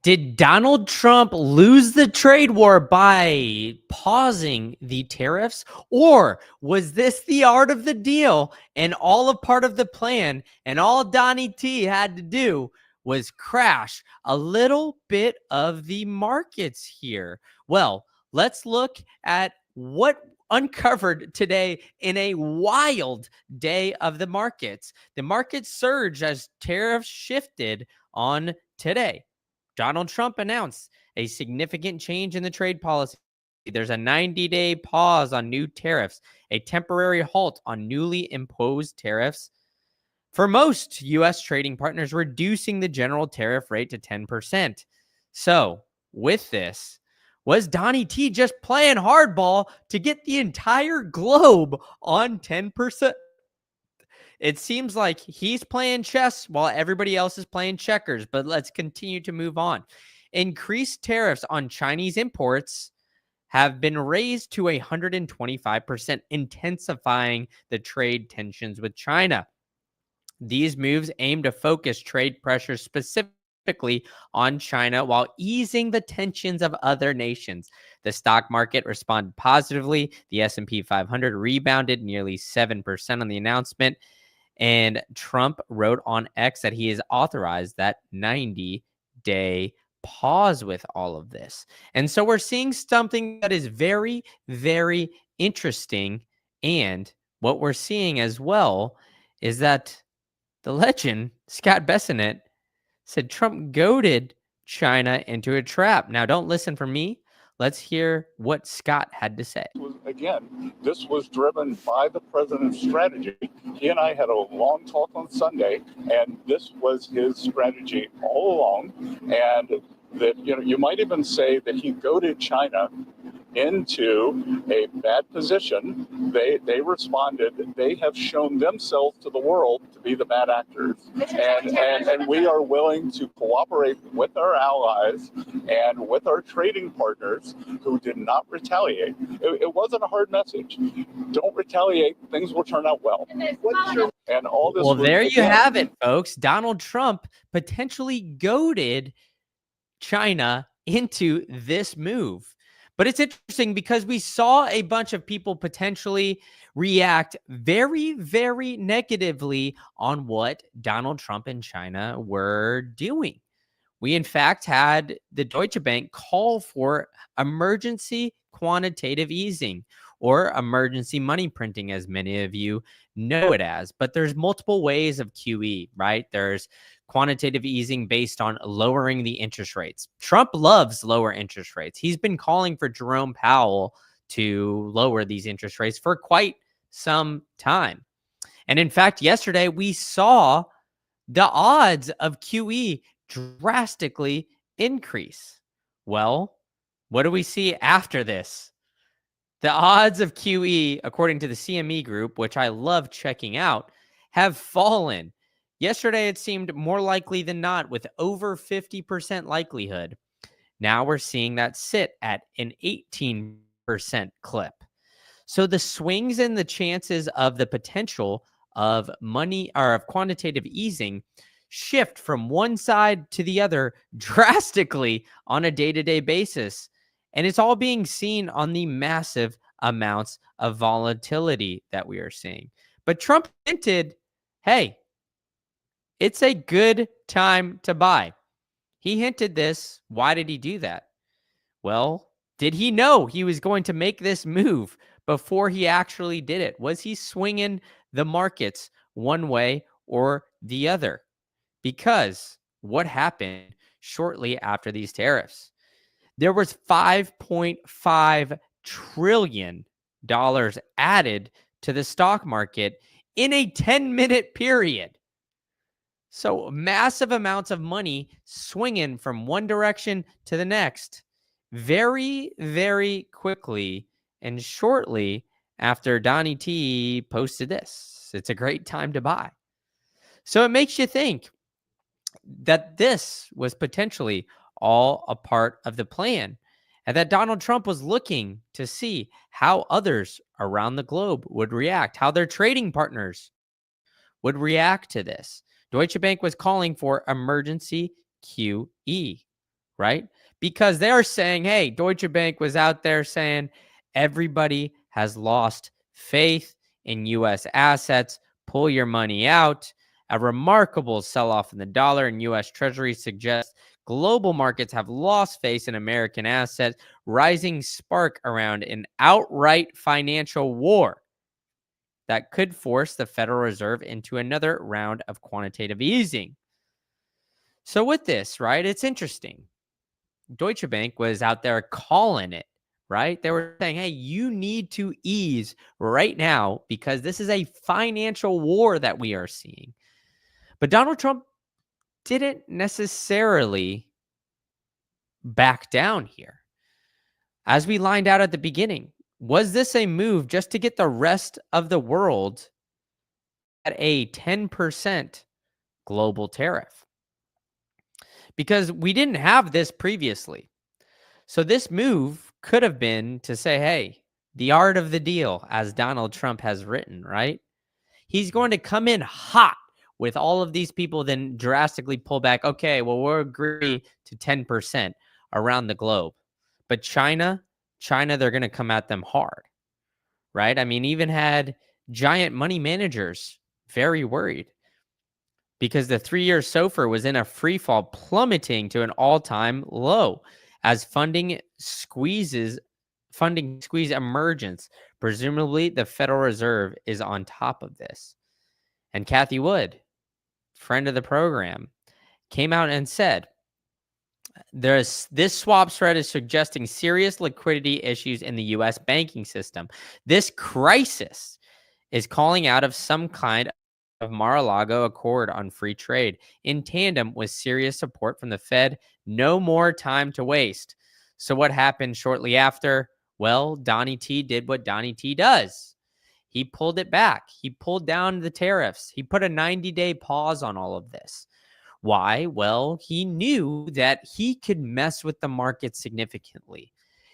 Did Donald Trump lose the trade war by pausing the tariffs? Or was this the art of the deal and all a part of the plan? And all Donnie T had to do was crash a little bit of the markets here. Well, let's look at what uncovered today in a wild day of the markets. The markets surged as tariffs shifted on today. Donald Trump announced a significant change in the trade policy. There's a 90-day pause on new tariffs, a temporary halt on newly imposed tariffs for most U.S. trading partners, reducing the general tariff rate to 10%. So, with this, was Donnie T just playing hardball to get the entire globe on 10%? It seems like he's playing chess while everybody else is playing checkers, but let's continue to move on. Increased tariffs on Chinese imports have been raised to 125%, intensifying the trade tensions with China. These moves aim to focus trade pressure specifically on China while easing the tensions of other nations. The stock market responded positively. The S&P 500 rebounded nearly 7% on the announcement. And Trump wrote on X that he has authorized that 90-day pause with all of this. And so we're seeing something that is very, very interesting. And what we're seeing as well is that the legend, Scott Bessonette, said Trump goaded China into a trap. Now, don't listen for me. Let's hear what Scott had to say. Again, this was driven by the president's strategy. He and I had a long talk on Sunday, and this was his strategy all along. And that, you might even say that he goaded China into a bad position. They responded. They have shown themselves to the world to be the bad actors, and we are willing to cooperate with our allies and with our trading partners who did not retaliate. It wasn't a hard message. Don't retaliate. Things will turn out well. And all this. Well, there you have it, folks. Donald Trump potentially goaded China into this move. But it's interesting because we saw a bunch of people potentially react very, very negatively on what Donald Trump and China were doing. We, in fact, had the Deutsche Bank call for emergency quantitative easing, or emergency money printing, as many of you know it as. But there's multiple ways of QE, right? There's quantitative easing based on lowering the interest rates. Trump loves lower interest rates. He's been calling for Jerome Powell to lower these interest rates for quite some time. And in fact, yesterday we saw the odds of QE drastically increase. Well, what do we see after this? The odds of QE, according to the CME group, which I love checking out, have fallen. Yesterday, it seemed more likely than not, with over 50% likelihood. Now we're seeing that sit at an 18% clip. So the swings in the chances of the potential of money or of quantitative easing shift from one side to the other drastically on a day-to-day basis. And it's all being seen on the massive amounts of volatility that we are seeing. But Trump hinted, hey, it's a good time to buy. He hinted this. Why did he do that? Well, did he know he was going to make this move before he actually did it? Was he swinging the markets one way or the other? Because what happened shortly after these tariffs? There was $5.5 trillion added to the stock market in a 10-minute period. So massive amounts of money swinging from one direction to the next very, very quickly and shortly after Donnie T posted this. It's a great time to buy. So it makes you think that this was potentially all a part of the plan, and that Donald Trump was looking to see how others around the globe would react, how their trading partners would react to this. Deutsche Bank was calling for emergency QE. right? Because they are saying, hey, Deutsche Bank was out there saying everybody has lost faith in US assets. Pull your money out. A remarkable sell off in the dollar and US Treasury suggests global markets have lost faith in American assets, rising spark around an outright financial war that could force the Federal Reserve into another round of quantitative easing. So, with this, right, it's interesting. Deutsche Bank was out there calling it, right? They were saying, hey, you need to ease right now because this is a financial war that we are seeing. But Donald Trump didn't necessarily back down here. As we lined out at the beginning, was this a move just to get the rest of the world at a 10% global tariff? Because we didn't have this previously. So this move could have been to say, hey, the art of the deal, as Donald Trump has written, right? He's going to come in hot with all of these people, then drastically pull back. Okay, well, we'll agree to 10% around the globe. But China, they're going to come at them hard, right? I mean, even had giant money managers very worried because the 3-year SOFR was in a free fall, plummeting to an all-time low as funding squeeze emergence. Presumably, the Federal Reserve is on top of this. And Kathy Wood, friend of the program, came out and said, this swap spread is suggesting serious liquidity issues in the U.S. banking system. This crisis is calling out of some kind of Mar-a-Lago Accord on free trade in tandem with serious support from the Fed. No more time to waste. So what happened shortly after? Well, Donnie T did what Donnie T does. He pulled it back. He pulled down the tariffs. He put a 90-day pause on all of this. Why? Well, he knew that he could mess with the market significantly.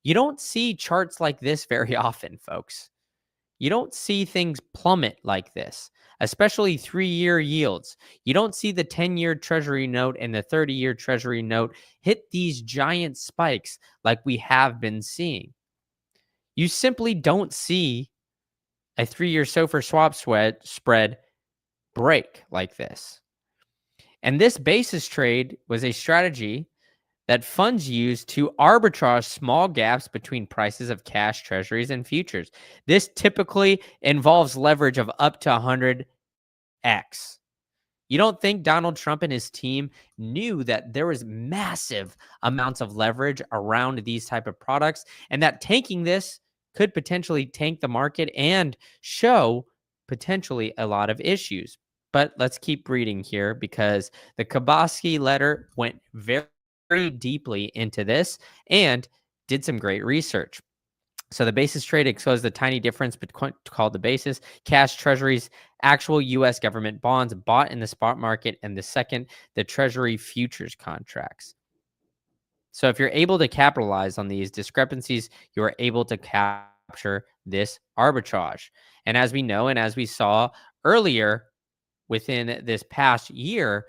You don't see charts like this very often, folks. You don't see things plummet like this, especially 3-year yields. You don't see the 10-year Treasury note and the 30-year Treasury note hit these giant spikes like we have been seeing. You simply don't see a 3-year SOFR swap spread break like this. And this basis trade was a strategy that funds use to arbitrage small gaps between prices of cash, treasuries, and futures. This typically involves leverage of up to 100x. You don't think Donald Trump and his team knew that there was massive amounts of leverage around these type of products and that tanking this could potentially tank the market and show potentially a lot of issues. But let's keep reading here because the Kabowski letter went very deeply into this and did some great research. So the basis trade exposed the tiny difference between called the basis, cash treasuries, actual U.S. government bonds bought in the spot market, and the second, the treasury futures contracts. So if you're able to capitalize on these discrepancies, you are able to capture this arbitrage. And as we know, and as we saw earlier within this past year,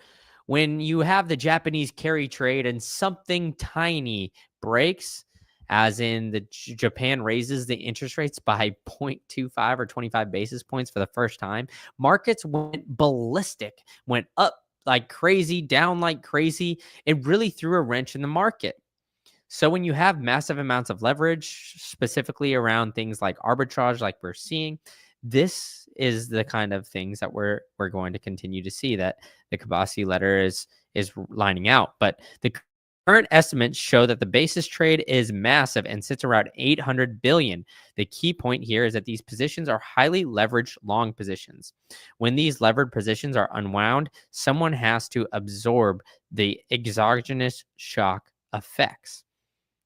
when you have the Japanese carry trade and something tiny breaks, as in the Japan raises the interest rates by 0.25 or 25 basis points for the first time, markets went ballistic, went up like crazy, down like crazy. It really threw a wrench in the market. So when you have massive amounts of leverage, specifically around things like arbitrage, like we're seeing, this is the kind of things that we're going to continue to see that the Kabasi letter is lining out. But the current estimates show that the basis trade is massive and sits around 800 billion. The key point here is that these positions are highly leveraged long positions. When these levered positions are unwound, someone has to absorb the exogenous shock effects.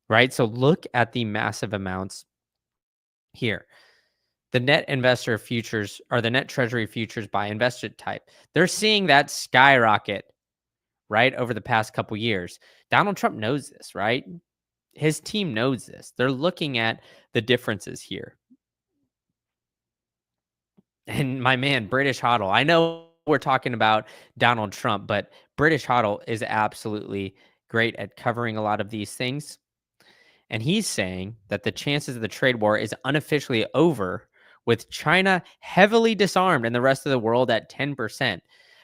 Right? So look at the massive amounts here. The net investor futures or the net treasury futures by investor type. They're seeing that skyrocket, right, over the past couple years. Donald Trump knows this, right? His team knows this. They're looking at the differences here. And my man, British Hodl. I know we're talking about Donald Trump, but British Hodl is absolutely great at covering a lot of these things. And he's saying that the chances of the trade war is unofficially over, with China heavily disarmed and the rest of the world at 10%,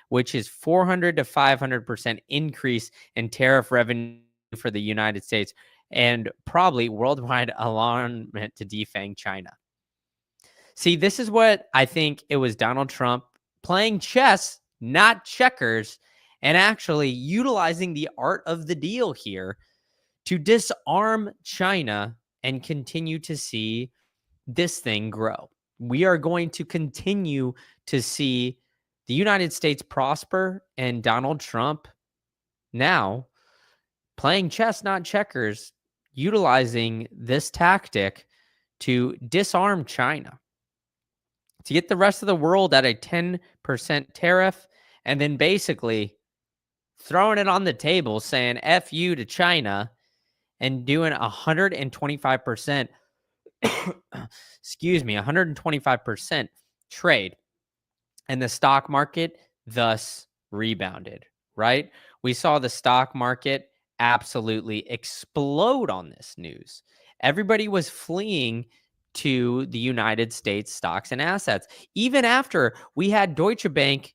which is 400 to 500% increase in tariff revenue for the United States and probably worldwide alarmment to defang China. See, this is what I think it was Donald Trump playing chess, not checkers, and actually utilizing the art of the deal here to disarm China and continue to see this thing grow. We are going to continue to see the United States prosper, and Donald Trump now playing chess, not checkers, utilizing this tactic to disarm China, to get the rest of the world at a 10% tariff, and then basically throwing it on the table saying F you to China and doing 125%, excuse me, 125% trade. And the stock market thus rebounded, right? We saw the stock market absolutely explode on this news. Everybody was fleeing to the United States stocks and assets, even after we had Deutsche Bank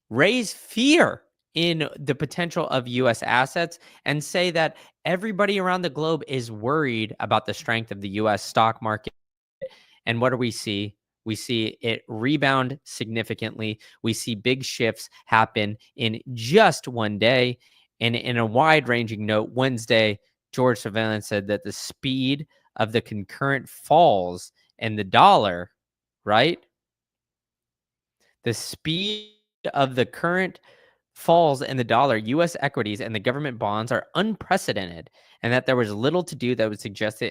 raise fear in the potential of US assets and say that everybody around the globe is worried about the strength of the US stock market. And what do we see? We see it rebound significantly. We see big shifts happen in just one day. And in a wide ranging note, Wednesday, George Surveillance said that the speed of the concurrent falls in the dollar, right? The speed of the current falls in the dollar, US equities, and the government bonds are unprecedented, and that there was little to do that would suggest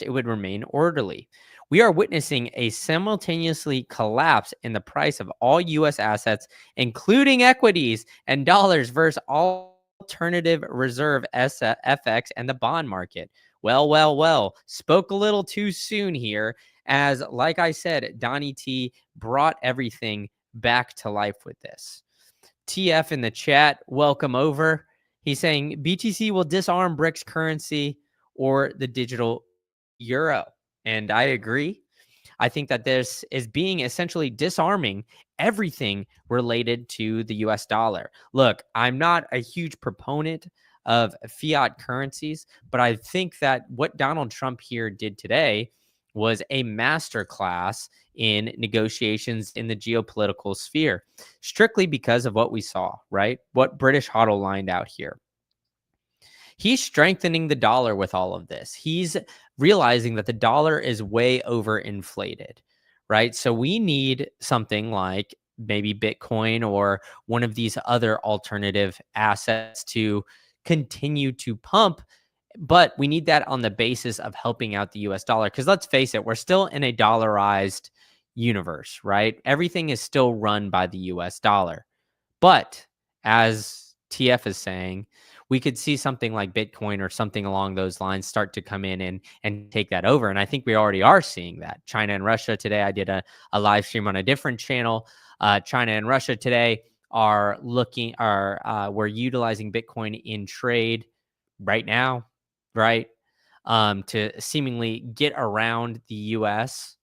it would remain orderly. We are witnessing a simultaneously collapse in the price of all US assets, including equities and dollars, versus alternative reserve FX and the bond market. Well, spoke a little too soon here, as like I said, Donnie T brought everything back to life with this. TF in the chat, welcome over. He's saying BTC will disarm BRICS currency or the digital euro. And I agree. I think that this is being essentially disarming everything related to the US dollar. Look, I'm not a huge proponent of fiat currencies, but I think that what Donald Trump here did today was a masterclass in negotiations in the geopolitical sphere, strictly because of what we saw, right? What British HODL lined out here. He's strengthening the dollar with all of this. He's realizing that the dollar is way overinflated, right? So we need something like maybe Bitcoin or one of these other alternative assets to continue to pump. But we need that on the basis of helping out the US dollar. Because let's face it, we're still in a dollarized universe, right? Everything is still run by the US dollar. But as TF is saying, we could see something like Bitcoin or something along those lines start to come in and take that over. And I think we already are seeing that. China and Russia today, I did a live stream on a different channel. China and Russia today we're utilizing Bitcoin in trade right now, right? To seemingly get around the US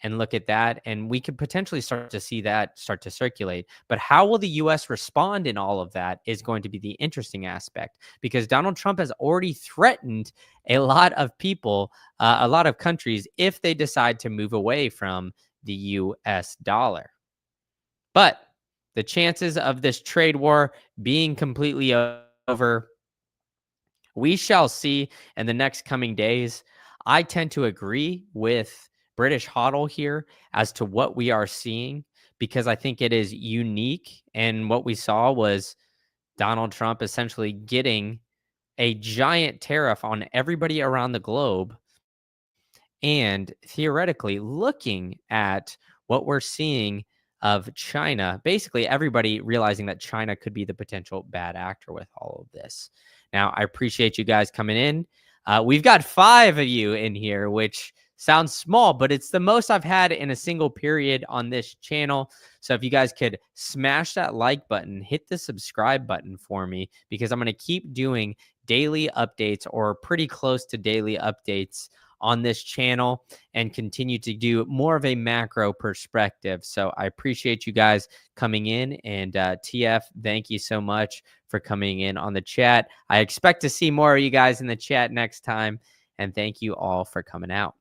and look at that. And we could potentially start to see that start to circulate. But how will the US respond in all of that is going to be the interesting aspect, because Donald Trump has already threatened a lot of people, a lot of countries, if they decide to move away from the US dollar. But the chances of this trade war being completely over, we shall see in the next coming days. I tend to agree with British HODL here as to what we are seeing, because I think it is unique. And what we saw was Donald Trump essentially getting a giant tariff on everybody around the globe, and theoretically looking at what we're seeing of China, basically everybody realizing that China could be the potential bad actor with all of this. Now, I appreciate you guys coming in. We've got 5 of you in here, which Sounds small, but it's the most I've had in a single period on this channel. So if you guys could smash that like button, hit the subscribe button for me, because I'm going to keep doing daily updates or pretty close to daily updates on this channel and continue to do more of a macro perspective. So I appreciate you guys coming in, and TF, thank you so much for coming in on the chat. I expect to see more of you guys in the chat next time, and thank you all for coming out.